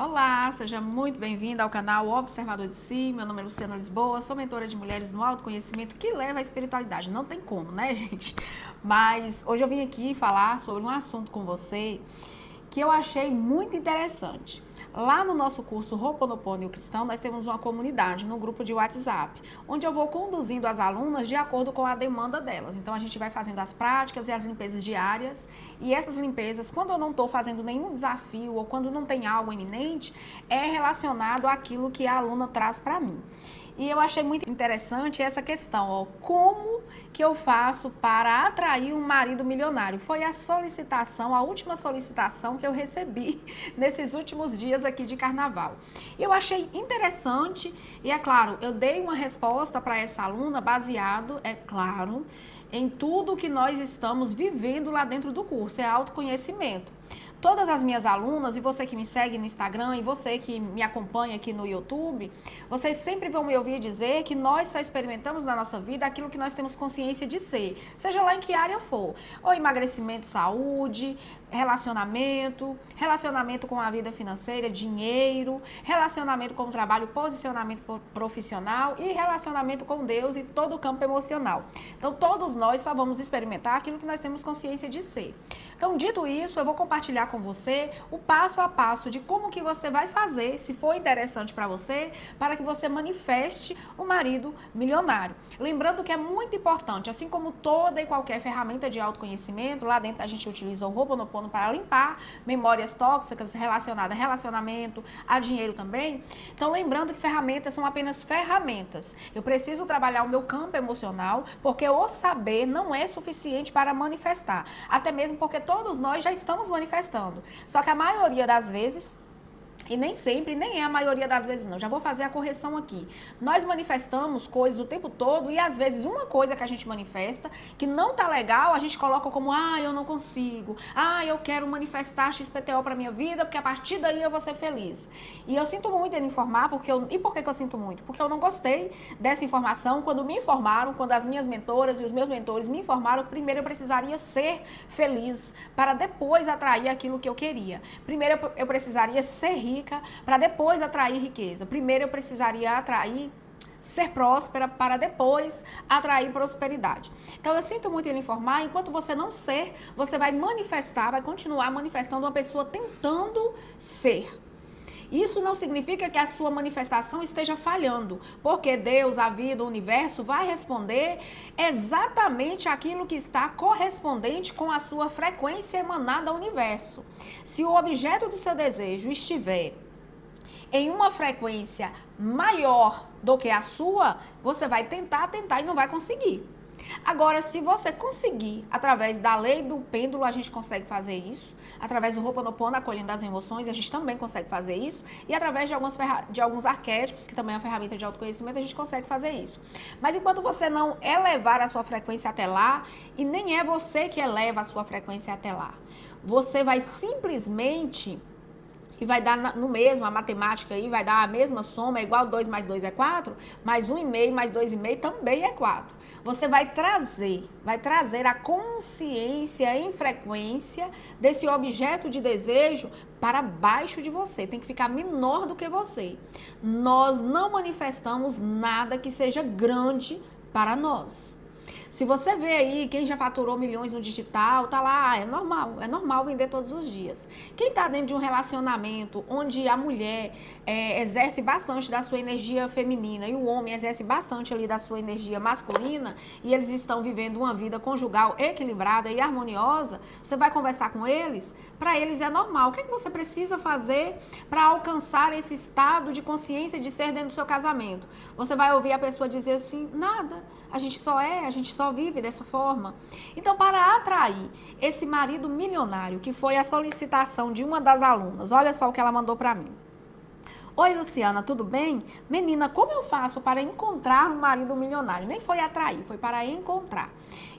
Olá, seja muito bem-vindo ao canal Observador de Si. Meu nome é Luciana Lisboa, sou mentora de mulheres no autoconhecimento que leva à espiritualidade. Não tem como, né, gente? Mas hoje eu vim aqui falar sobre um assunto com você que eu achei muito interessante. Lá no nosso curso Ho'oponopono e o Cristão, nós temos uma comunidade no grupo de WhatsApp, onde eu vou conduzindo as alunas de acordo com a demanda delas. Então, a gente vai fazendo as práticas e as limpezas diárias. E essas limpezas, quando eu não estou fazendo nenhum desafio ou quando não tem algo iminente, é relacionado àquilo que a aluna traz para mim. E eu achei muito interessante essa questão, ó, como que eu faço para atrair um marido milionário? Foi a solicitação, a última solicitação que eu recebi nesses últimos dias aqui de carnaval. Eu achei interessante e, é claro, eu dei uma resposta para essa aluna baseado, é claro, em tudo que nós estamos vivendo lá dentro do curso, é autoconhecimento. Todas as minhas alunas, e você que me segue no Instagram, e você que me acompanha aqui no YouTube, vocês sempre vão me ouvir dizer que nós só experimentamos na nossa vida aquilo que nós temos consciência de ser, seja lá em que área for. Ou emagrecimento, saúde, relacionamento com a vida financeira, dinheiro, relacionamento com o trabalho, posicionamento profissional e relacionamento com Deus e todo o campo emocional. Então, todos nós só vamos experimentar aquilo que nós temos consciência de ser. Então, dito isso, eu vou compartilhar com você o passo a passo de como que você vai fazer, se for interessante para você, para que você manifeste um marido milionário. Lembrando que é muito importante, assim como toda e qualquer ferramenta de autoconhecimento, lá dentro a gente utiliza o Ho'oponopono para limpar memórias tóxicas relacionadas a relacionamento, a dinheiro também. Então, lembrando que ferramentas são apenas ferramentas. Eu preciso trabalhar o meu campo emocional, porque o saber não é suficiente para manifestar. Até mesmo porque todos nós já estamos manifestando. Só que a maioria das vezes, e nem sempre, nem é a maioria das vezes não, já vou fazer a correção aqui. Nós manifestamos coisas o tempo todo e às vezes uma coisa que a gente manifesta que não tá legal, a gente coloca como, eu não consigo, eu quero manifestar XPTO pra minha vida, porque a partir daí eu vou ser feliz. E eu sinto muito em informar, e por que eu sinto muito? Porque eu não gostei dessa informação quando me informaram, quando as minhas mentoras e os meus mentores me informaram que primeiro eu precisaria ser feliz para depois atrair aquilo que eu queria. Primeiro eu precisaria ser rica para depois atrair riqueza. Primeiro eu precisaria ser próspera para depois atrair prosperidade. Então eu sinto muito em lhe informar, enquanto você não ser, você vai manifestar, vai continuar manifestando uma pessoa tentando ser. Isso não significa que a sua manifestação esteja falhando, porque Deus, a vida, o universo vai responder exatamente aquilo que está correspondente com a sua frequência emanada ao universo. Se o objeto do seu desejo estiver em uma frequência maior do que a sua, você vai tentar e não vai conseguir. Agora, se você conseguir, através da lei do pêndulo, a gente consegue fazer isso. Através do Ho'oponopono, acolhendo as emoções, a gente também consegue fazer isso. E através de alguns arquétipos, que também é uma ferramenta de autoconhecimento, a gente consegue fazer isso. Mas enquanto você não elevar a sua frequência até lá, e nem é você que eleva a sua frequência até lá, você vai simplesmente... E vai dar no mesmo, a matemática aí vai dar a mesma soma, é igual 2 mais 2 é 4, mais 1,5 mais 2,5 também é 4. Você vai trazer a consciência em frequência desse objeto de desejo para baixo de você, tem que ficar menor do que você. Nós não manifestamos nada que seja grande para nós. Se você vê aí, quem já faturou milhões no digital, tá lá, é normal vender todos os dias. Quem tá dentro de um relacionamento onde a mulher exerce bastante da sua energia feminina e o homem exerce bastante ali da sua energia masculina e eles estão vivendo uma vida conjugal equilibrada e harmoniosa, você vai conversar com eles, para eles é normal. O que é que você precisa fazer para alcançar esse estado de consciência de ser dentro do seu casamento? Você vai ouvir a pessoa dizer assim, nada, a gente só vive dessa forma. Então, para atrair esse marido milionário, que foi a solicitação de uma das alunas, olha só o que ela mandou para mim. Oi, Luciana, tudo bem? Menina, como eu faço para encontrar um marido milionário? Nem foi atrair, foi para encontrar.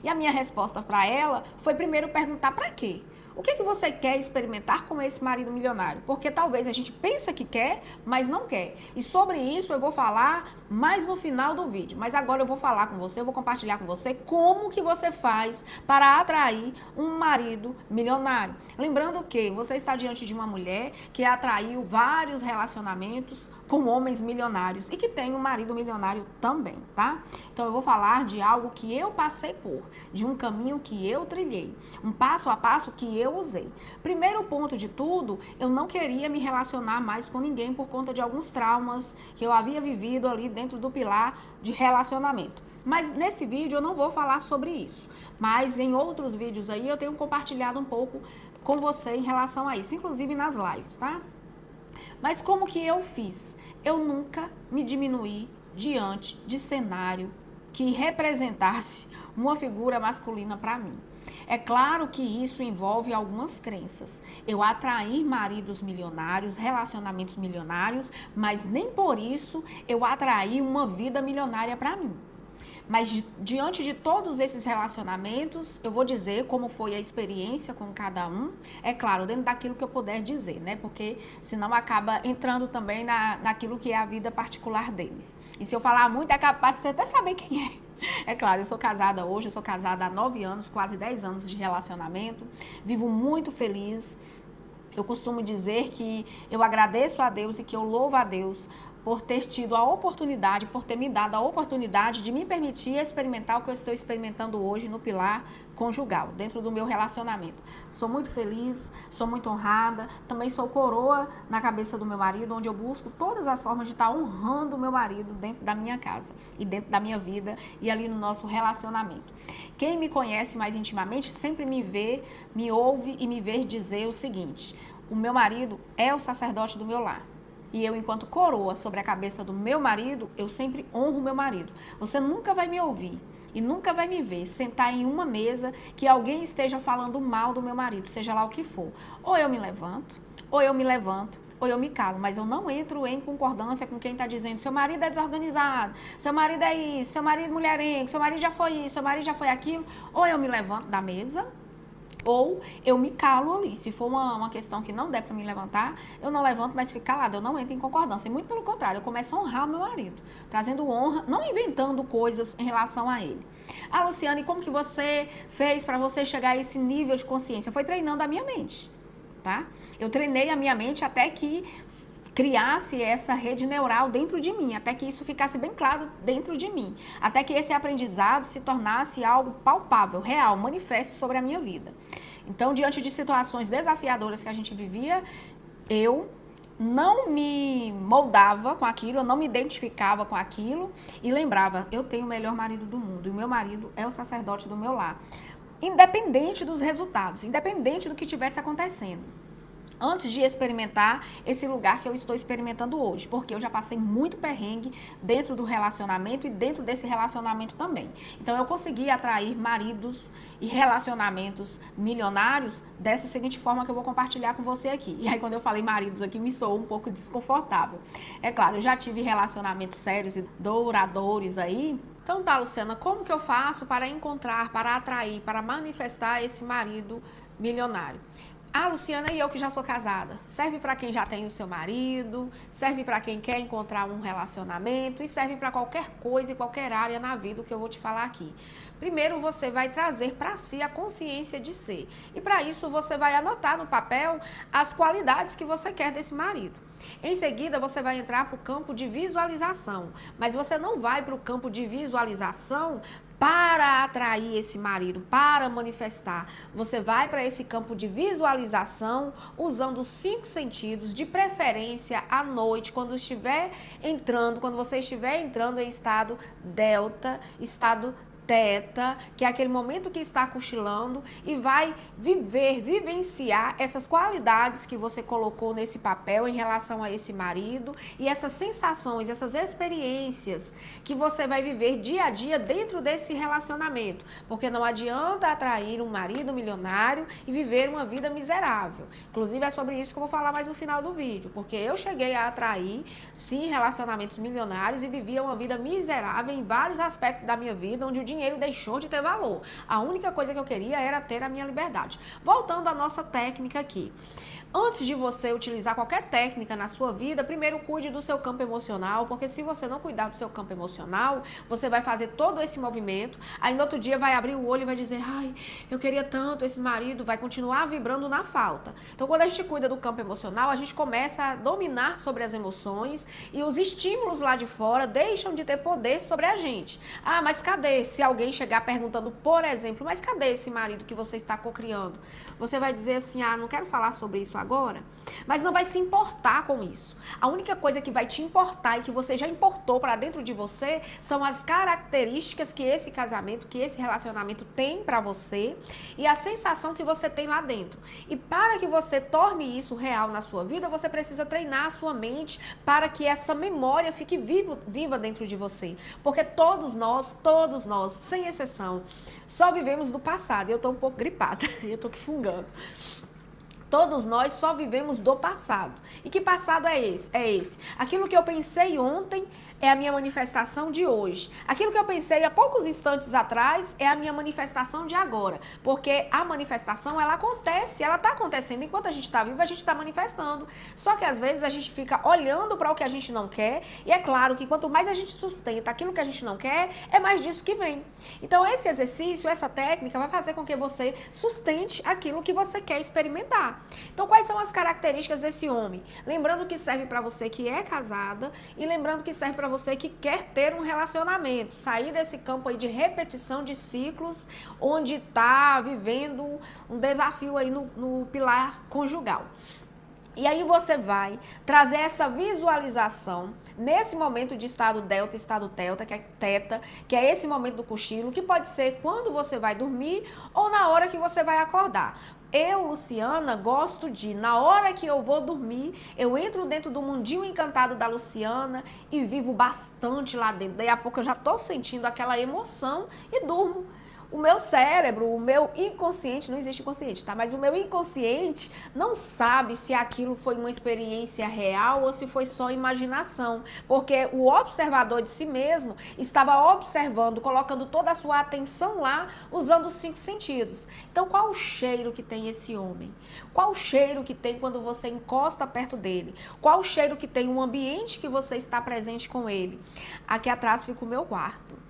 E a minha resposta para ela foi primeiro perguntar para quê? O que você quer experimentar com esse marido milionário? Porque talvez a gente pensa que quer, mas não quer. E sobre isso eu vou falar mais no final do vídeo. Mas agora eu vou falar com você, eu vou compartilhar com você como que você faz para atrair um marido milionário. Lembrando que você está diante de uma mulher que atraiu vários relacionamentos com homens milionários e que tem um marido milionário também, tá? Então eu vou falar de algo que eu passei por, de um caminho que eu trilhei, um passo a passo que eu usei. Primeiro ponto de tudo, eu não queria me relacionar mais com ninguém por conta de alguns traumas que eu havia vivido ali dentro do pilar de relacionamento. Mas nesse vídeo eu não vou falar sobre isso, mas em outros vídeos aí eu tenho compartilhado um pouco com você em relação a isso, inclusive nas lives, tá? Mas como que eu fiz? Eu nunca me diminuí diante de cenário que representasse uma figura masculina para mim. É claro que isso envolve algumas crenças. Eu atrair maridos milionários, relacionamentos milionários, mas nem por isso eu atraí uma vida milionária para mim. Mas diante de todos esses relacionamentos, eu vou dizer como foi a experiência com cada um. É claro, dentro daquilo que eu puder dizer, né? Porque senão acaba entrando também naquilo que é a vida particular deles. E se eu falar muito, é capaz de você até saber quem é. É claro, eu sou casada hoje, eu sou casada há 9 anos, quase 10 anos de relacionamento. Vivo muito feliz. Eu costumo dizer que eu agradeço a Deus e que eu louvo a Deus por ter tido a oportunidade, por ter me dado a oportunidade de me permitir experimentar o que eu estou experimentando hoje no pilar conjugal, dentro do meu relacionamento. Sou muito feliz, sou muito honrada, também sou coroa na cabeça do meu marido, onde eu busco todas as formas de estar honrando o meu marido dentro da minha casa e dentro da minha vida e ali no nosso relacionamento. Quem me conhece mais intimamente sempre me vê, me ouve e me vê dizer o seguinte: o meu marido é o sacerdote do meu lar. E eu, enquanto coroa sobre a cabeça do meu marido, eu sempre honro o meu marido. Você nunca vai me ouvir e nunca vai me ver sentar em uma mesa que alguém esteja falando mal do meu marido, seja lá o que for. Ou eu me levanto, ou eu me levanto, ou eu me calo, mas eu não entro em concordância com quem está dizendo seu marido é desorganizado, seu marido é isso, seu marido é mulherengo, seu marido já foi isso, seu marido já foi aquilo. Ou eu me levanto da mesa, ou eu me calo ali. Se for uma questão que não der para me levantar, eu não levanto, mas fico calada. Eu não entro em concordância. E muito pelo contrário, eu começo a honrar o meu marido. Trazendo honra, não inventando coisas em relação a ele. Ah, Luciane, como que você fez para você chegar a esse nível de consciência? Foi treinando a minha mente, tá? Eu treinei a minha mente até que criasse essa rede neural dentro de mim, até que isso ficasse bem claro dentro de mim, até que esse aprendizado se tornasse algo palpável, real, manifesto sobre a minha vida. Então, diante de situações desafiadoras que a gente vivia, eu não me moldava com aquilo, eu não me identificava com aquilo e lembrava, eu tenho o melhor marido do mundo e o meu marido é o sacerdote do meu lar. Independente dos resultados, independente do que estivesse acontecendo. Antes de experimentar esse lugar que eu estou experimentando hoje, porque eu já passei muito perrengue dentro do relacionamento e dentro desse relacionamento também. Então eu consegui atrair maridos e relacionamentos milionários dessa seguinte forma que eu vou compartilhar com você aqui. E aí quando eu falei maridos aqui me soou um pouco desconfortável. É claro, eu já tive relacionamentos sérios e douradouros aí. Então tá, Luciana, como que eu faço para encontrar, para atrair, para manifestar esse marido milionário? Ah, Luciana, e eu que já sou casada. Serve para quem já tem o seu marido, serve para quem quer encontrar um relacionamento e serve para qualquer coisa e qualquer área na vida que eu vou te falar aqui. Primeiro, você vai trazer para si a consciência de ser. E para isso, você vai anotar no papel as qualidades que você quer desse marido. Em seguida, você vai entrar para o campo de visualização. Mas você não vai para o campo de visualização para atrair esse marido, para manifestar. Você vai para esse campo de visualização usando os 5 sentidos, de preferência à noite, quando você estiver entrando em estado delta, estado teta, que é aquele momento que está cochilando e vai vivenciar essas qualidades que você colocou nesse papel em relação a esse marido e essas sensações, essas experiências que você vai viver dia a dia dentro desse relacionamento, porque não adianta atrair um marido milionário e viver uma vida miserável. Inclusive é sobre isso que eu vou falar mais no final do vídeo, porque eu cheguei a atrair, sim, relacionamentos milionários e vivia uma vida miserável em vários aspectos da minha vida, onde o dinheiro dinheiro deixou de ter valor. A única coisa que eu queria era ter a minha liberdade. Voltando à nossa técnica aqui. Antes de você utilizar qualquer técnica na sua vida, primeiro cuide do seu campo emocional, porque se você não cuidar do seu campo emocional, você vai fazer todo esse movimento, aí no outro dia vai abrir o olho e vai dizer, ai, eu queria tanto esse marido, vai continuar vibrando na falta. Então, quando a gente cuida do campo emocional, a gente começa a dominar sobre as emoções e os estímulos lá de fora deixam de ter poder sobre a gente. Ah, mas cadê? Se alguém chegar perguntando, por exemplo, mas cadê esse marido que você está cocriando? Você vai dizer assim, ah, não quero falar sobre isso agora, mas não vai se importar com isso. A única coisa que vai te importar e que você já importou para dentro de você são as características que esse casamento, que esse relacionamento tem para você e a sensação que você tem lá dentro. E para que você torne isso real na sua vida, você precisa treinar a sua mente para que essa memória fique viva dentro de você. Porque todos nós, sem exceção, só vivemos do passado. E eu tô um pouco gripada, eu tô aqui fungando. Todos nós só vivemos do passado. E que passado é esse? É esse. Aquilo que eu pensei ontem é a minha manifestação de hoje. Aquilo que eu pensei há poucos instantes atrás é a minha manifestação de agora. Porque a manifestação, ela acontece, ela está acontecendo. Enquanto a gente está vivo, a gente está manifestando. Só que às vezes a gente fica olhando para o que a gente não quer. E é claro que quanto mais a gente sustenta aquilo que a gente não quer, é mais disso que vem. Então esse exercício, essa técnica vai fazer com que você sustente aquilo que você quer experimentar. Então, quais são as características desse homem? Lembrando que serve para você que é casada e lembrando que serve para você que quer ter um relacionamento. Sair desse campo aí de repetição de ciclos, onde está vivendo um desafio aí no pilar conjugal. E aí você vai trazer essa visualização nesse momento de estado delta, estado teta, que é esse momento do cochilo, que pode ser quando você vai dormir ou na hora que você vai acordar. Eu, Luciana, gosto de, na hora que eu vou dormir, eu entro dentro do mundinho encantado da Luciana e vivo bastante lá dentro. Daí a pouco eu já tô sentindo aquela emoção e durmo. O meu cérebro, o meu inconsciente, não existe inconsciente, tá? Mas o meu inconsciente não sabe se aquilo foi uma experiência real ou se foi só imaginação. Porque o observador de si mesmo estava observando, colocando toda a sua atenção lá, usando os 5 sentidos. Então, qual o cheiro que tem esse homem? Qual o cheiro que tem quando você encosta perto dele? Qual o cheiro que tem o ambiente que você está presente com ele? Aqui atrás fica o meu quarto.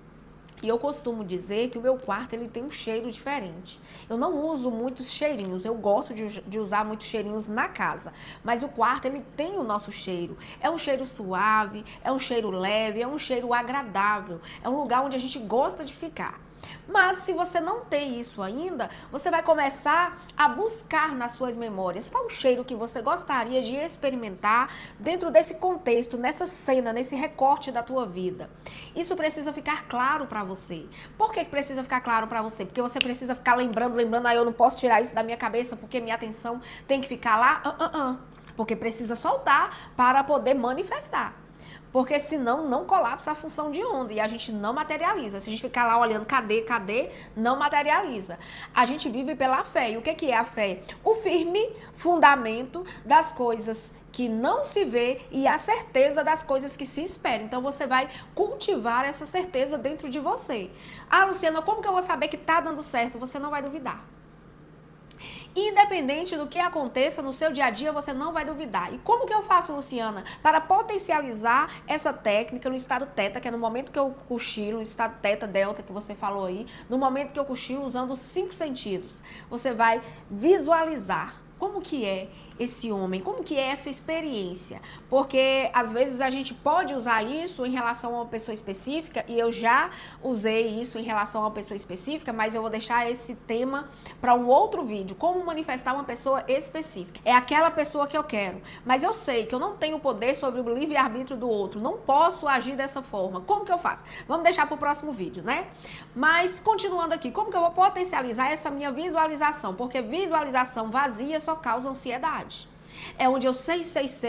E eu costumo dizer que o meu quarto ele tem um cheiro diferente. Eu não uso muitos cheirinhos, eu gosto de usar muitos cheirinhos na casa. Mas o quarto ele tem o nosso cheiro. É um cheiro suave, é um cheiro leve, é um cheiro agradável. É um lugar onde a gente gosta de ficar. Mas se você não tem isso ainda, você vai começar a buscar nas suas memórias qual o cheiro que você gostaria de experimentar dentro desse contexto, nessa cena, nesse recorte da tua vida. Isso precisa ficar claro para você. Por que precisa ficar claro para você? Porque você precisa ficar lembrando, eu não posso tirar isso da minha cabeça porque minha atenção tem que ficar lá. Porque precisa soltar para poder manifestar. Porque senão não colapsa a função de onda e a gente não materializa. Se a gente ficar lá olhando, cadê, não materializa. A gente vive pela fé. E o que é a fé? O firme fundamento das coisas que não se vê e a certeza das coisas que se esperam. Então você vai cultivar essa certeza dentro de você. Ah, Luciana, como que eu vou saber que tá dando certo? Você não vai duvidar. Independente do que aconteça no seu dia a dia, você não vai duvidar. E como que eu faço, Luciana, para potencializar essa técnica no estado teta, que é no momento que eu cochilo, no estado teta, delta, que você falou aí, no momento que eu cochilo, usando os 5 sentidos. Você vai visualizar como que é esse homem, como que é essa experiência, porque às vezes a gente pode usar isso em relação a uma pessoa específica, e eu já usei isso em relação a uma pessoa específica, mas eu vou deixar esse tema para um outro vídeo, como manifestar uma pessoa específica. É aquela pessoa que eu quero, mas eu sei que eu não tenho poder sobre o livre-arbítrio do outro, não posso agir dessa forma. Como que eu faço? Vamos deixar para o próximo vídeo, né? Mas continuando aqui, como que eu vou potencializar essa minha visualização? Porque visualização vazia só causa ansiedade. É onde eu sei,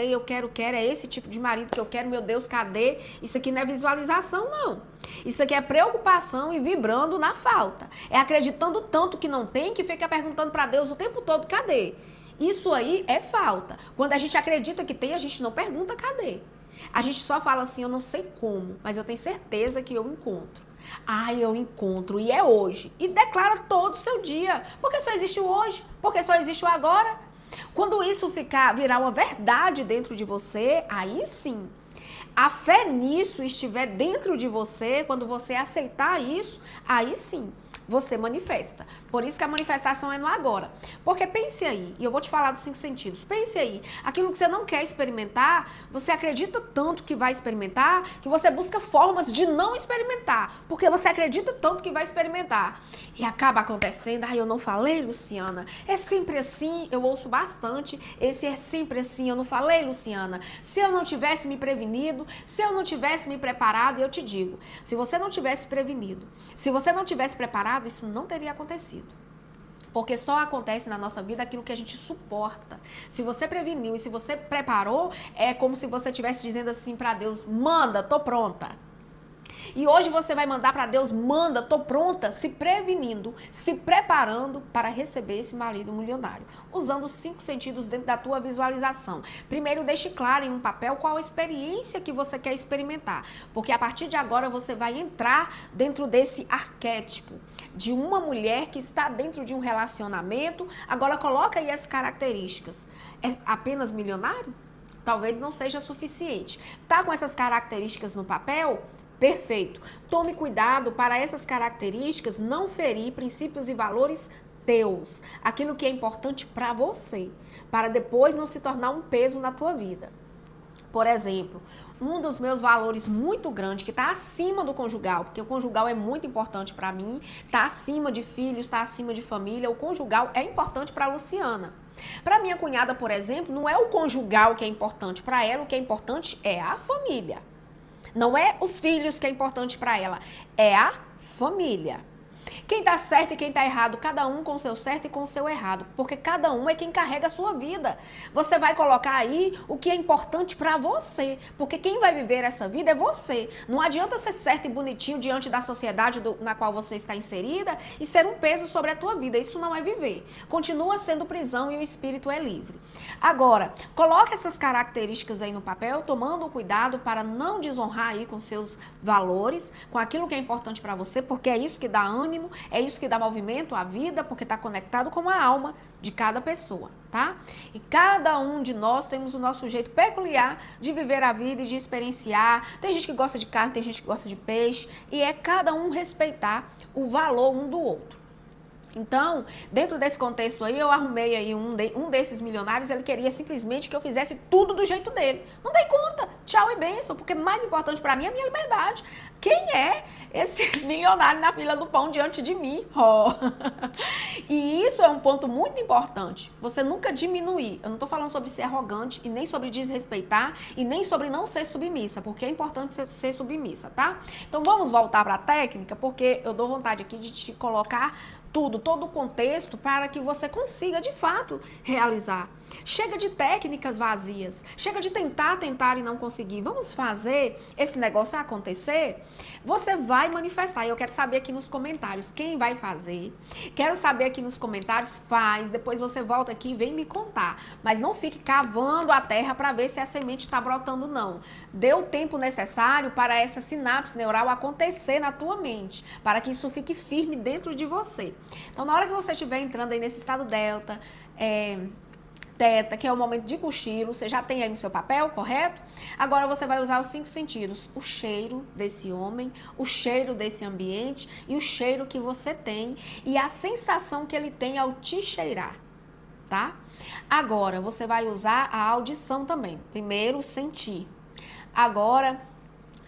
eu quero, é esse tipo de marido que eu quero, meu Deus, cadê? Isso aqui não é visualização, não. Isso aqui é preocupação e vibrando na falta. É acreditando tanto que não tem, que fica perguntando para Deus o tempo todo, cadê? Isso aí é falta. Quando a gente acredita que tem, a gente não pergunta cadê. A gente só fala assim, eu não sei como, mas eu tenho certeza que eu encontro. Eu encontro e é hoje. E declara todo o seu dia. Porque só existe o hoje. Porque só existe o agora. Quando isso virar uma verdade dentro de você, aí sim. A fé nisso estiver dentro de você, quando você aceitar isso, aí sim, você manifesta. Por isso que a manifestação é no agora. Porque pense aí, e eu vou te falar dos 5 sentidos, pense aí, aquilo que você não quer experimentar, você acredita tanto que vai experimentar, que você busca formas de não experimentar, porque você acredita tanto que vai experimentar. E acaba acontecendo, eu não falei, Luciana, é sempre assim, eu ouço bastante, esse é sempre assim, eu não falei, Luciana, se eu não tivesse me prevenido, se eu não tivesse me preparado, eu te digo, se você não tivesse prevenido, se você não tivesse preparado, isso não teria acontecido. Porque só acontece na nossa vida aquilo que a gente suporta. Se você preveniu e se você preparou, é como se você estivesse dizendo assim para Deus, manda, tô pronta. E hoje você vai mandar para Deus, manda, tô pronta, se prevenindo, se preparando para receber esse marido milionário. Usando os 5 sentidos dentro da tua visualização. Primeiro, deixe claro em um papel qual a experiência que você quer experimentar. Porque a partir de agora você vai entrar dentro desse arquétipo de uma mulher que está dentro de um relacionamento. Agora coloca aí as características. É apenas milionário? Talvez não seja suficiente. Tá com essas características no papel? Perfeito. Tome cuidado para essas características não ferir princípios e valores teus. Aquilo que é importante para você, para depois não se tornar um peso na tua vida. Por exemplo, um dos meus valores muito grande, que está acima do conjugal, porque o conjugal é muito importante para mim, está acima de filhos, está acima de família, o conjugal é importante para a Luciana. Para minha cunhada, por exemplo, não é o conjugal que é importante para ela, o que é importante é a família. Não é os filhos que é importante para ela, é a família. Quem tá certo e quem tá errado, cada um com o seu certo e com o seu errado, porque cada um é quem carrega a sua vida. Você vai colocar aí o que é importante para você, porque quem vai viver essa vida é você. Não adianta ser certo e bonitinho diante da sociedade na qual você está inserida e ser um peso sobre a tua vida. Isso não é viver. Continua sendo prisão e o espírito é livre. Agora, coloque essas características aí no papel, tomando cuidado para não desonrar aí com seus valores, com aquilo que é importante para você, porque é isso que dá ânimo, é isso que dá movimento à vida, porque está conectado com a alma de cada pessoa, tá? E cada um de nós temos o nosso jeito peculiar de viver a vida e de experienciar. Tem gente que gosta de carne, tem gente que gosta de peixe, e é cada um respeitar o valor um do outro. Então, dentro desse contexto aí, eu arrumei aí um desses milionários, ele queria simplesmente que eu fizesse tudo do jeito dele. Não dei conta, tchau e bênção, porque mais importante pra mim é a minha liberdade. Quem é esse milionário na fila do pão diante de mim? Oh. E isso é um ponto muito importante, você nunca diminuir. Eu não tô falando sobre ser arrogante e nem sobre desrespeitar e nem sobre não ser submissa, porque é importante ser submissa, tá? Então vamos voltar pra técnica, porque eu dou vontade aqui de te colocar todo o contexto para que você consiga, de fato, realizar. Chega de técnicas vazias, chega de tentar e não conseguir. Vamos fazer esse negócio acontecer? Você vai manifestar. Eu quero saber aqui nos comentários quem vai fazer. Quero saber aqui nos comentários, faz. Depois você volta aqui e vem me contar. Mas não fique cavando a terra para ver se a semente está brotando, não. Dê o tempo necessário para essa sinapse neural acontecer na tua mente, para que isso fique firme dentro de você. Então, na hora que você estiver entrando aí nesse estado delta, teta, que é o momento de cochilo, você já tem aí no seu papel, correto? Agora você vai usar os 5 sentidos, o cheiro desse homem, o cheiro desse ambiente e o cheiro que você tem e a sensação que ele tem ao te cheirar, tá? Agora você vai usar a audição também, primeiro sentir, agora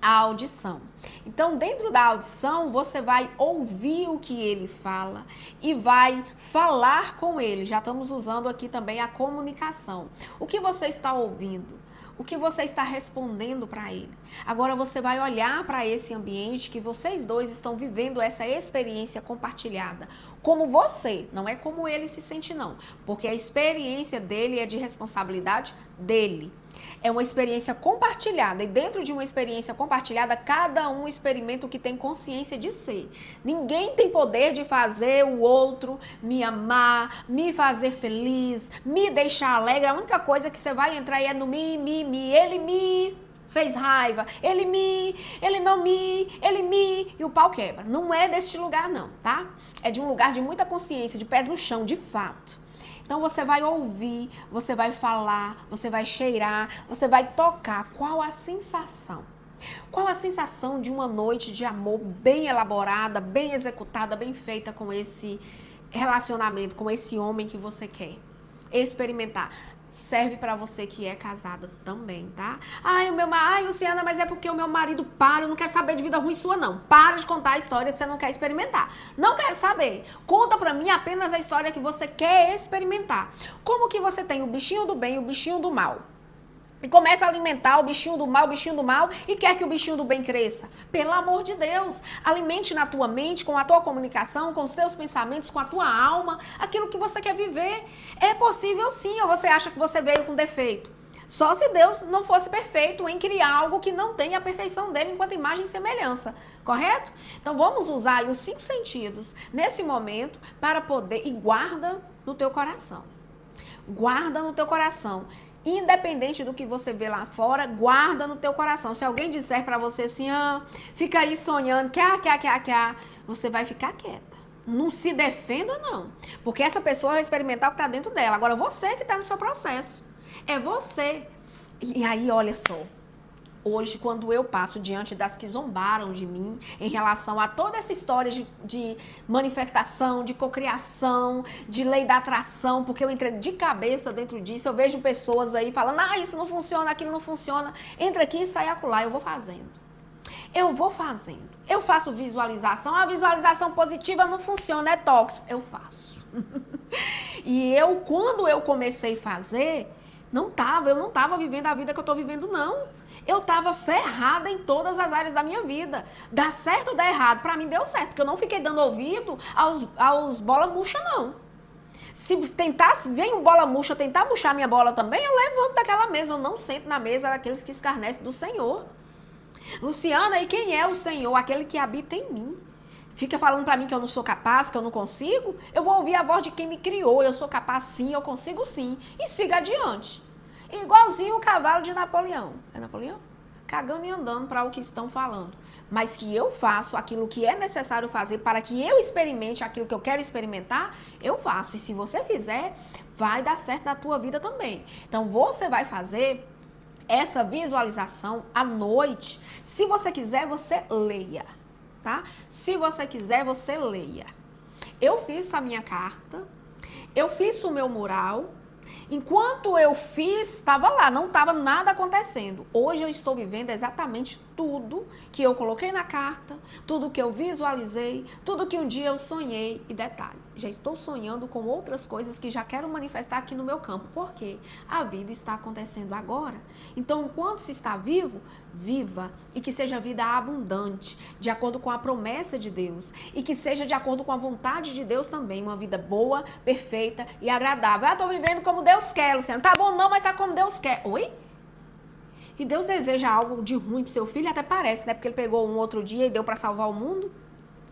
a audição. Então, dentro da audição, você vai ouvir o que ele fala e vai falar com ele. Já estamos usando aqui também a comunicação. O que você está ouvindo? O que você está respondendo para ele? Agora você vai olhar para esse ambiente que vocês dois estão vivendo essa experiência compartilhada. Como você, não é como ele se sente não. Porque a experiência dele é de responsabilidade dele. É uma experiência compartilhada e dentro de uma experiência compartilhada, cada um experimenta o que tem consciência de ser. Ninguém tem poder de fazer o outro me amar, me fazer feliz, me deixar alegre. A única coisa que você vai entrar aí é no me, ele me. fez raiva, ele não me, e o pau quebra. Não é deste lugar não, tá? É de um lugar de muita consciência, de pés no chão, de fato. Então você vai ouvir, você vai falar, você vai cheirar, você vai tocar. Qual a sensação? Qual a sensação de uma noite de amor bem elaborada, bem executada, bem feita com esse relacionamento, com esse homem que você quer experimentar? Serve pra você que é casada também, tá? Ai, Luciana, mas é porque o meu marido eu não quero saber de vida ruim sua, não. Para de contar a história que você não quer experimentar. Não quero saber. Conta pra mim apenas a história que você quer experimentar. Como que você tem o bichinho do bem e o bichinho do mal? E começa a alimentar o bichinho do mal, e quer que o bichinho do bem cresça. Pelo amor de Deus, alimente na tua mente, com a tua comunicação, com os teus pensamentos, com a tua alma, aquilo que você quer viver. É possível sim, ou você acha que você veio com defeito? Só se Deus não fosse perfeito em criar algo que não tem a perfeição dele enquanto imagem e semelhança, correto? Então vamos usar aí os 5 sentidos nesse momento para poder, e guarda no teu coração. Guarda no teu coração. Independente do que você vê lá fora, guarda no teu coração. Se alguém disser pra você assim, fica aí sonhando, você vai ficar quieta. Não se defenda, não. Porque essa pessoa vai experimentar o que tá dentro dela. Agora, você que tá no seu processo. É você. E aí, olha só. Hoje, quando eu passo diante das que zombaram de mim em relação a toda essa história de manifestação, de cocriação, de lei da atração, porque eu entrei de cabeça dentro disso, eu vejo pessoas aí falando, isso não funciona, aquilo não funciona, entra aqui e sai acolá, eu vou fazendo. Eu faço visualização, a visualização positiva não funciona, é tóxico, eu faço. E quando eu comecei a fazer, eu não tava vivendo a vida que eu tô vivendo, não. Eu tava ferrada em todas as áreas da minha vida. Dá certo ou dá errado? Pra mim deu certo, porque eu não fiquei dando ouvido aos bola murcha, não. Se vem um bola murcha tentar murchar minha bola também, eu levanto daquela mesa. Eu não sento na mesa daqueles que escarnecem do Senhor. Luciana, e quem é o Senhor? Aquele que habita em mim. Fica falando pra mim que eu não sou capaz, que eu não consigo. Eu vou ouvir a voz de quem me criou. Eu sou capaz sim, eu consigo sim. E siga adiante. Igualzinho o cavalo de Napoleão. É Napoleão? Cagando e andando para o que estão falando. Mas que eu faço aquilo que é necessário fazer para que eu experimente aquilo que eu quero experimentar, eu faço. E se você fizer, vai dar certo na tua vida também. Então, você vai fazer essa visualização à noite. Se você quiser, você leia, tá? Se você quiser, você leia. Eu fiz a minha carta, eu fiz o meu mural. Enquanto eu fiz, estava lá, não estava nada acontecendo. Hoje eu estou vivendo exatamente tudo que eu coloquei na carta, tudo que eu visualizei, tudo que um dia eu sonhei. E detalhe, já estou sonhando com outras coisas que já quero manifestar aqui no meu campo. Porque a vida está acontecendo agora. Então, enquanto se está vivo, viva. E que seja vida abundante, de acordo com a promessa de Deus. E que seja de acordo com a vontade de Deus também. Uma vida boa, perfeita e agradável. Estou vivendo como Deus quer, Luciana. Tá bom não, mas tá como Deus quer. Oi? E Deus deseja algo de ruim pro seu filho? Até parece, né? Porque ele pegou um outro dia e deu para salvar o mundo.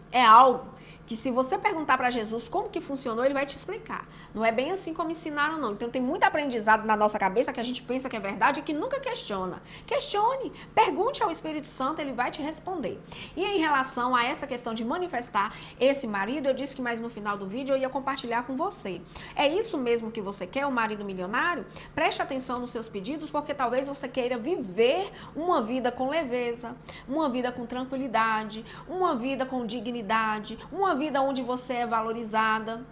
É algo que se você perguntar para Jesus como que funcionou, ele vai te explicar. Não é bem assim como ensinaram, não. Então tem muito aprendizado na nossa cabeça que a gente pensa que é verdade e que nunca questiona. Questione, pergunte ao Espírito Santo, ele vai te responder. E em relação a essa questão de manifestar esse marido, eu disse que mais no final do vídeo eu ia compartilhar com você. É isso mesmo que você quer, um marido milionário? Preste atenção nos seus pedidos, porque talvez você queira viver uma vida com leveza, uma vida com tranquilidade, uma vida com dignidade, uma vida onde você é valorizada.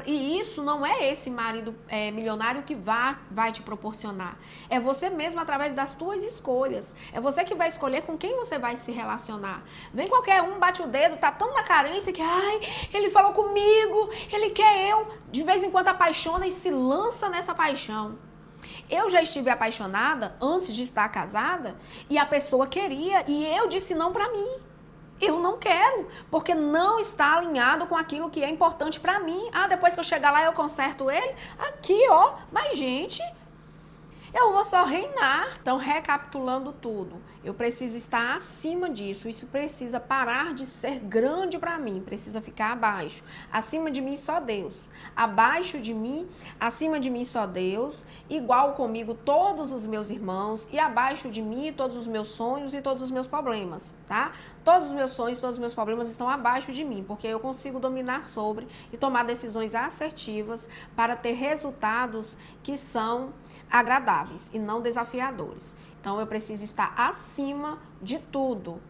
E isso não é esse marido milionário que vai te proporcionar. É você mesmo através das tuas escolhas. É você que vai escolher com quem você vai se relacionar. Vem qualquer um, bate o dedo, tá tão na carência que, ele falou comigo, ele quer eu. De vez em quando apaixona e se lança nessa paixão. Eu já estive apaixonada antes de estar casada e a pessoa queria e eu disse não pra mim. Eu não quero, porque não está alinhado com aquilo que é importante pra mim. Depois que eu chegar lá eu conserto ele. Aqui, ó. Mas, gente, eu vou só reinar. Então, recapitulando tudo, eu preciso estar acima disso. Isso precisa parar de ser grande para mim, precisa ficar abaixo. Acima de mim, só Deus. Abaixo de mim, acima de mim, só Deus. Igual comigo, todos os meus irmãos. E abaixo de mim, todos os meus sonhos e todos os meus problemas, tá? Todos os meus sonhos, todos os meus problemas estão abaixo de mim, porque eu consigo dominar sobre e tomar decisões assertivas para ter resultados que são agradáveis e não desafiadores. Então eu preciso estar acima de tudo.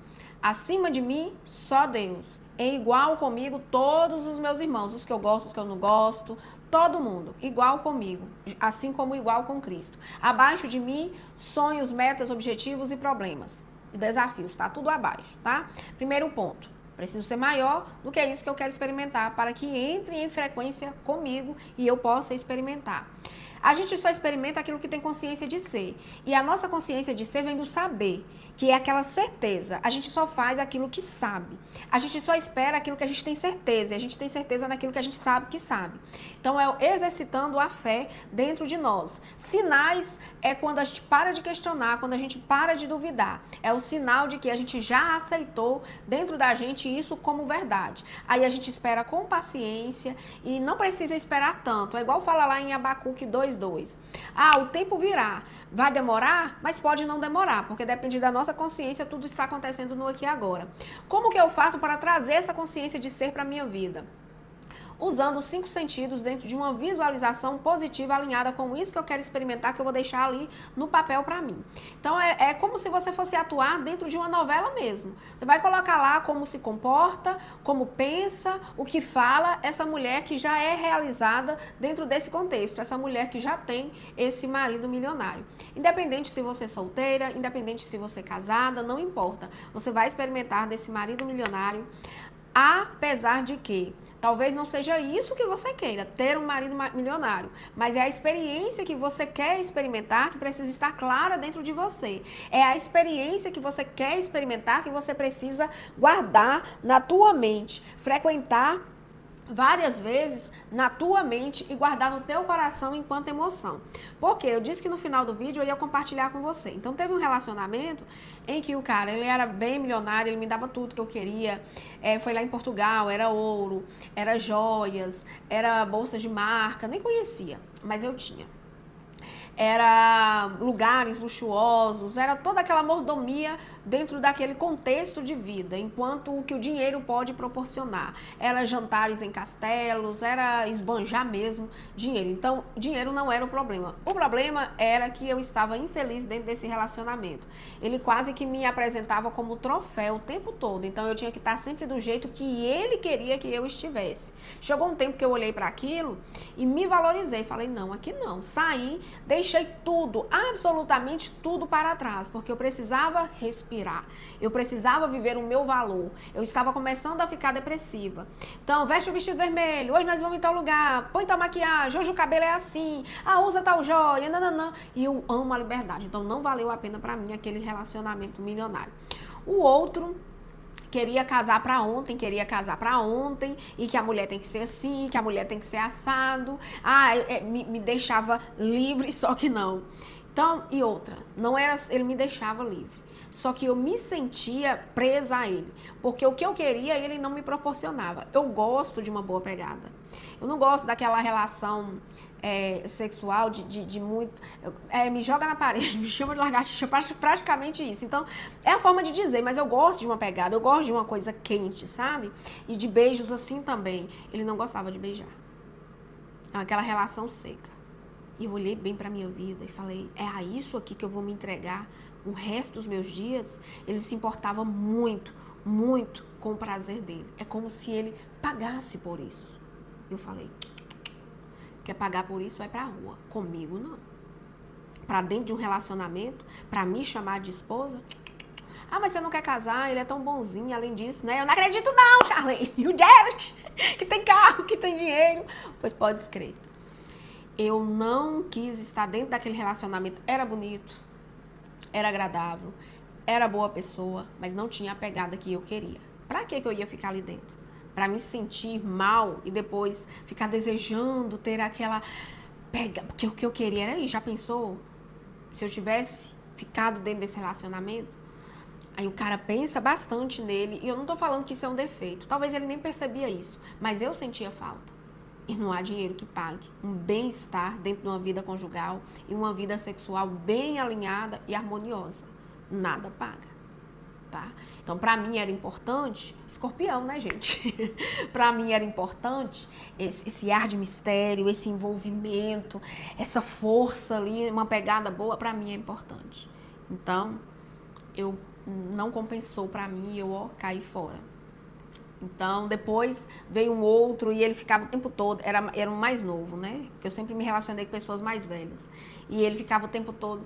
Acima de mim, só Deus. É igual comigo todos os meus irmãos, os que eu gosto, os que eu não gosto, todo mundo, igual comigo, assim como igual com Cristo. Abaixo de mim, sonhos, metas, objetivos e problemas. E desafios, tá? Tudo abaixo, tá? Primeiro ponto. Preciso ser maior do que isso que eu quero experimentar para que entre em frequência comigo e eu possa experimentar. A gente só experimenta aquilo que tem consciência de ser. E a nossa consciência de ser vem do saber, que é aquela certeza. A gente só faz aquilo que sabe. A gente só espera aquilo que a gente tem certeza. E a gente tem certeza naquilo que a gente sabe que sabe. Então, é exercitando a fé dentro de nós. Sinais é quando a gente para de questionar, quando a gente para de duvidar. É o sinal de que a gente já aceitou dentro da gente isso como verdade. Aí a gente espera com paciência e não precisa esperar tanto. É igual fala lá em Abacuque 2:2. O tempo virá. Vai demorar? Mas pode não demorar, porque depende da nossa consciência, tudo está acontecendo no aqui e agora. Como que eu faço para trazer essa consciência de ser para a minha vida? Usando os 5 sentidos dentro de uma visualização positiva alinhada com isso que eu quero experimentar, que eu vou deixar ali no papel para mim. Então, é como se você fosse atuar dentro de uma novela mesmo. Você vai colocar lá como se comporta, como pensa, o que fala essa mulher que já é realizada dentro desse contexto, essa mulher que já tem esse marido milionário. Independente se você é solteira, independente se você é casada, não importa. Você vai experimentar desse marido milionário, apesar de que talvez não seja isso que você queira, ter um marido milionário, mas é a experiência que você quer experimentar que precisa estar clara dentro de você. É a experiência que você quer experimentar que você precisa guardar na tua mente, frequentar várias vezes na tua mente e guardar no teu coração enquanto emoção. Porque eu disse que no final do vídeo eu ia compartilhar com você. Então teve um relacionamento em que o cara, ele era bem milionário, ele me dava tudo que eu queria. Foi lá em Portugal, era ouro, era joias, era bolsa de marca, nem conhecia, mas eu tinha. Era lugares luxuosos, era toda aquela mordomia dentro daquele contexto de vida, enquanto o que o dinheiro pode proporcionar. Era jantares em castelos, era esbanjar mesmo dinheiro. Então, dinheiro não era o problema. O problema era que eu estava infeliz dentro desse relacionamento. Ele quase que me apresentava como troféu o tempo todo, então eu tinha que estar sempre do jeito que ele queria que eu estivesse. Chegou um tempo que eu olhei para aquilo e me valorizei, falei, não, aqui não. Saí, deixei tudo, absolutamente tudo para trás, porque eu precisava respirar, eu precisava viver o meu valor, eu estava começando a ficar depressiva. Então, veste o vestido vermelho, hoje nós vamos em tal lugar, põe tal maquiagem, hoje o cabelo é assim, usa tal joia, nananã. E eu amo a liberdade, então não valeu a pena para mim aquele relacionamento milionário. O outro queria casar para ontem, e que a mulher tem que ser assim, que a mulher tem que ser assado. Me deixava livre, só que não. Então, e outra, não era, ele me deixava livre. Só que eu me sentia presa a ele, porque o que eu queria ele não me proporcionava. Eu gosto de uma boa pegada. Eu não gosto daquela relação sexual de muito... me joga na parede, me chama de lagartixa, praticamente isso. Então, é a forma de dizer, mas eu gosto de uma pegada, eu gosto de uma coisa quente, sabe? E de beijos assim também. Ele não gostava de beijar. Então, aquela relação seca. E eu olhei bem pra minha vida e falei, é a isso aqui que eu vou me entregar o resto dos meus dias? Ele se importava muito, muito com o prazer dele. É como se ele pagasse por isso. Eu falei, quer pagar por isso, vai pra rua. Comigo, não. Pra dentro de um relacionamento, pra me chamar de esposa. Mas você não quer casar, ele é tão bonzinho, além disso, né? Eu não acredito não, Charlene. E o Jared, que tem carro, que tem dinheiro. Pois pode escrever. Eu não quis estar dentro daquele relacionamento. Era bonito, era agradável, era boa pessoa, mas não tinha a pegada que eu queria. Pra que eu ia ficar ali dentro? Pra me sentir mal e depois ficar desejando ter aquela pega, porque o que eu queria era isso. Já pensou? se eu tivesse ficado dentro desse relacionamento? Aí o cara pensa bastante nele, e eu não tô falando que isso é um defeito. Talvez ele nem percebia isso, mas eu sentia falta. E não há dinheiro que pague um bem-estar dentro de uma vida conjugal e uma vida sexual bem alinhada e harmoniosa. Nada paga, tá? Então, pra mim era importante, escorpião, né, gente? Pra mim era importante esse ar de mistério, esse envolvimento, essa força ali, uma pegada boa, pra mim é importante. Então, não compensou pra mim, eu caí fora. Então, depois veio um outro e ele ficava o tempo todo, era um mais novo, né? Porque eu sempre me relacionei com pessoas mais velhas. E ele ficava o tempo todo,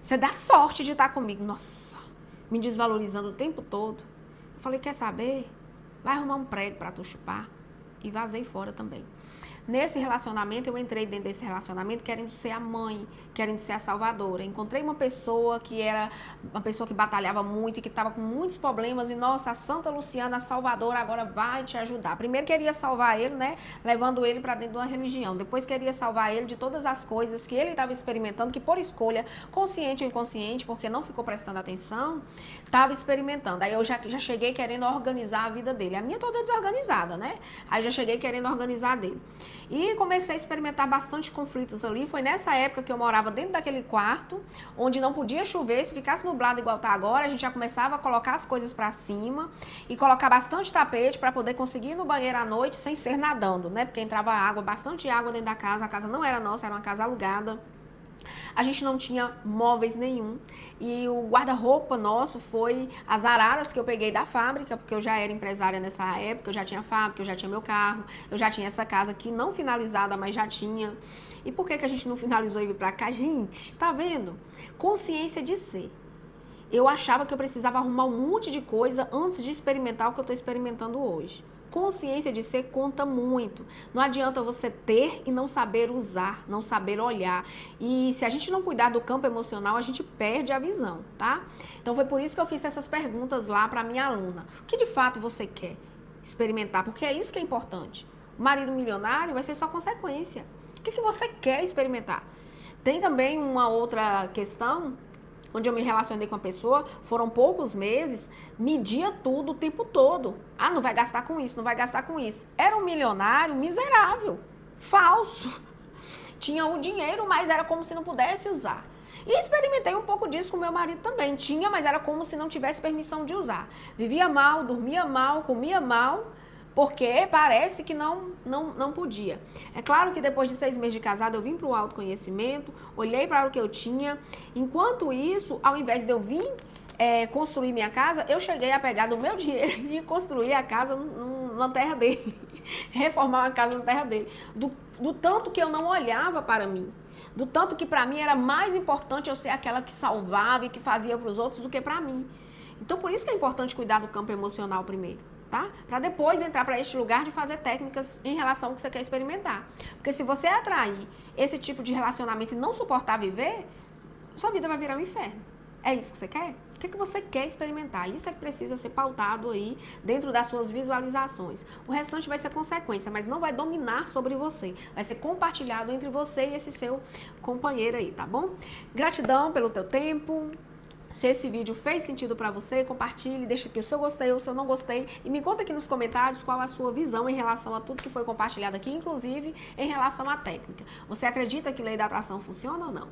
você dá sorte de estar comigo. Nossa, me desvalorizando o tempo todo. Eu falei, quer saber? Vai arrumar um prego pra tu chupar. E vazei fora também. Nesse relacionamento, eu entrei dentro desse relacionamento querendo ser a mãe, querendo ser a salvadora. Encontrei uma pessoa que era uma pessoa que batalhava muito e que estava com muitos problemas. E, nossa, a Santa Luciana, a salvadora, agora vai te ajudar. Primeiro queria salvar ele, né? Levando ele para dentro de uma religião. Depois queria salvar ele de todas as coisas que ele estava experimentando, que por escolha, consciente ou inconsciente, porque não ficou prestando atenção, estava experimentando. Aí eu já cheguei querendo organizar a vida dele. A minha toda desorganizada, né? Aí já cheguei querendo organizar a dele. E comecei a experimentar bastante conflitos ali. Foi nessa época que eu morava dentro daquele quarto, onde não podia chover. Se ficasse nublado igual tá agora, a gente já começava a colocar as coisas pra cima e colocar bastante tapete para poder conseguir ir no banheiro à noite sem ser nadando, né? Porque entrava água, bastante água dentro da casa. A casa não era nossa, era uma casa alugada. A gente não tinha móveis nenhum. E o guarda-roupa nosso foi as araras que eu peguei da fábrica, porque eu já era empresária nessa época, eu já tinha fábrica, eu já tinha meu carro, eu já tinha essa casa aqui não finalizada, mas já tinha. E por que a gente não finalizou e veio pra cá? Gente, tá vendo? Consciência de ser. Eu achava que eu precisava arrumar um monte de coisa antes de experimentar o que eu tô experimentando hoje. Consciência de ser conta muito. Não adianta você ter e não saber usar, não saber olhar. E se a gente não cuidar do campo emocional, a gente perde a visão, tá? Então foi por isso que eu fiz essas perguntas lá para minha aluna. O que de fato você quer experimentar? Porque é isso que é importante. O marido milionário vai ser só consequência. O que você quer experimentar? Tem também uma outra questão onde eu me relacionei com a pessoa, foram poucos meses, media tudo o tempo todo. Ah, não vai gastar com isso, não vai gastar com isso. Era um milionário miserável, falso. Tinha o dinheiro, mas era como se não pudesse usar. E experimentei um pouco disso com meu marido também. Tinha, mas era como se não tivesse permissão de usar. Vivia mal, dormia mal, comia mal, porque parece que não podia. É claro que depois de 6 meses de casado, eu vim para o autoconhecimento, olhei para o que eu tinha. Enquanto isso, ao invés de eu vir construir minha casa, eu cheguei a pegar do meu dinheiro e construir a casa na terra dele. Reformar uma casa na terra dele. Do tanto que eu não olhava para mim. Do tanto que para mim era mais importante eu ser aquela que salvava e que fazia para os outros do que para mim. Então, por isso que é importante cuidar do campo emocional primeiro. Tá? Para depois entrar para este lugar de fazer técnicas em relação ao que você quer experimentar. Porque se você atrair esse tipo de relacionamento e não suportar viver, sua vida vai virar um inferno. É isso que você quer? O que você quer experimentar? Isso é que precisa ser pautado aí dentro das suas visualizações. O restante vai ser consequência, mas não vai dominar sobre você. Vai ser compartilhado entre você e esse seu companheiro aí, tá bom? Gratidão pelo teu tempo. Se esse vídeo fez sentido para você, compartilhe, deixa aqui o seu gostei ou o seu não gostei e me conta aqui nos comentários qual a sua visão em relação a tudo que foi compartilhado aqui, inclusive em relação à técnica. Você acredita que lei da atração funciona ou não?